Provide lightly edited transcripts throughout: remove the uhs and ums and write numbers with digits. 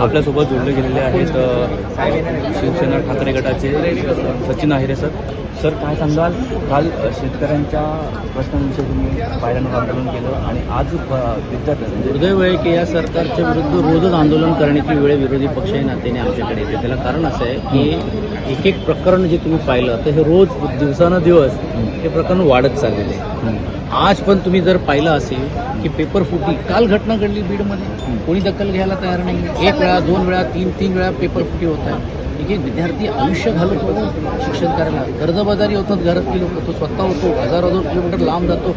आपल्यासोबत जोडले गेलेले आहेत शिवसेना ठाकरे गटाचे सचिन आहिरे सर. सर काय सांगाल, काल शेतकऱ्यांच्या प्रश्नांविषयी तुम्ही पायऱ्यांवर आंदोलन केलं आणि आज विद्यार्थी दुर्दैव आहे की या सरकारच्या विरुद्ध रोजच आंदोलन करण्याची वेळ विरोधी पक्षही नात्याने आमच्याकडे येते. त्याला कारण असं आहे की एक एक प्रकरण जे तुम्ही पाहिलं तर हे रोज दिवसानुदिवस हे प्रकरण वाढत चाललेले आहे. आज पण तुम्ही जर पाहिलं असेल की पेपर फुटी काल घटना घडली बीडमध्ये, कोणी दखल घ्यायला तयार नाही. एक वेळा, दोन वेळा, तीन वेळा पेपर फुटी होत आहे. एक एक विद्यार्थी आयुष्य घालतो शिक्षण करायला, कर्जबाजारी होतात घरातली लोक. तो स्वतः होतो, हजारो किलोमीटर लांब जातो,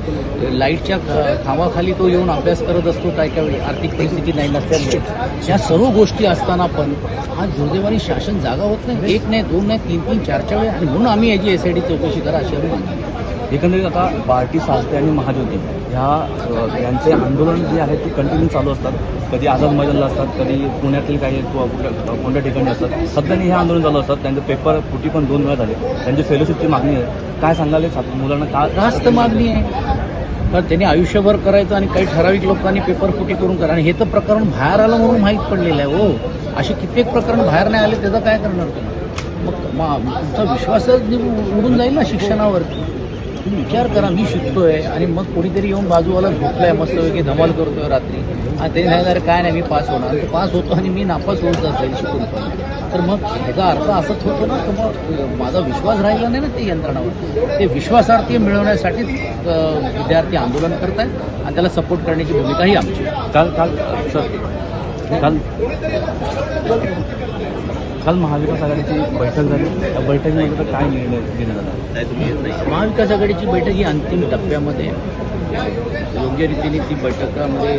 लाईटच्या खांबाखाली तो येऊन अभ्यास करत असतो. काय काय वेळी आर्थिक परिस्थिती नाही नसल्यामुळे या सर्व गोष्टी असताना पण आज दुर्दैवाने शासन जागा होत नाही. एक नाही, दोन नाही, तीन चारच्या वेळी. आणि म्हणून आम्ही याची SIT चौकशी करा अशी आम्ही. एकंदरीत आता बार्टी, सासते आणि महाज्योती यांचे आंदोलन जे आहे ते कंटिन्यू चालू असतात. कधी आझाद मैदानला असतात, कधी पुण्यातील काही कोणत्या ठिकाणी असतात. सध्याने हे आंदोलन चालू असतात. त्यांचे पेपर फुटी पण 2 वेळा झाले. त्यांची फेलोशिपची मागणी आहे. काय सांगाल मुलांना का रास्त मागणी आहे? तर त्यांनी आयुष्यभर करायचं आणि काही ठराविक लोकांनी पेपर फुटी करून करा. आणि हे तर प्रकरण बाहेर आलं म्हणून माहीत पडलेलं आहे. हो, असे कित्येक प्रकरण बाहेर नाही आले, त्याचं काय करणार तुम्ही? मग तुमचा विश्वासच उडून जाईल ना शिक्षणावर. तुम्ही विचार करा, मी शिकतोय आणि मग कोणीतरी येऊन बाजूवाला झोपलाय मस्तपैकी धमाल करतोय रात्री आणि ते सांगणार काय नाही मी पास होणार. ते पास होतो आणि मी नापास होत असेल शिकून. तर मग ह्याचा अर्थ असंच होतो ना, तर मग माझा विश्वास राहिला नाही ना ते यंत्रणावर. ते विश्वासार्थी मिळवण्यासाठीच विद्यार्थी आंदोलन करत आहेत आणि त्याला सपोर्ट करण्याची भूमिकाही आमची. काल महाविकास आघाडीची बैठक झाली. त्या बैठकीमध्ये काय निर्णय घेण्यात आला? महाविकास आघाडीची बैठक ही अंतिम टप्प्यामध्ये योग्य रीतीने ती बैठकामध्ये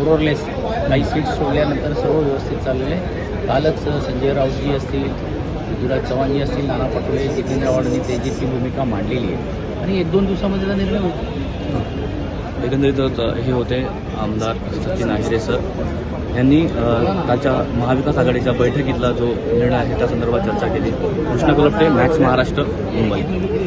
मोरलेस काही सीट्स सोडल्यानंतर सर्व व्यवस्थित चाललेलं आहे. कालच संजय राऊतजी असतील, पृथ्वीराज चव्हाणजी असतील, नाना पटोले, जितेंद्र आव्हाडांनी त्याची ती भूमिका मांडलेली आहे आणि 1-2 दिवसामध्ये त्याचा निर्णय होईल. एकंदरीत हे होते आमदार सचिन आहिरे सर. यांनी त्याच्या महाविकास आघाडीच्या बैठकीतला जो निर्णय आहे त्या संदर्भात चर्चा केली. कृष्णा कलपटे, मॅक्स महाराष्ट्र, मुंबई.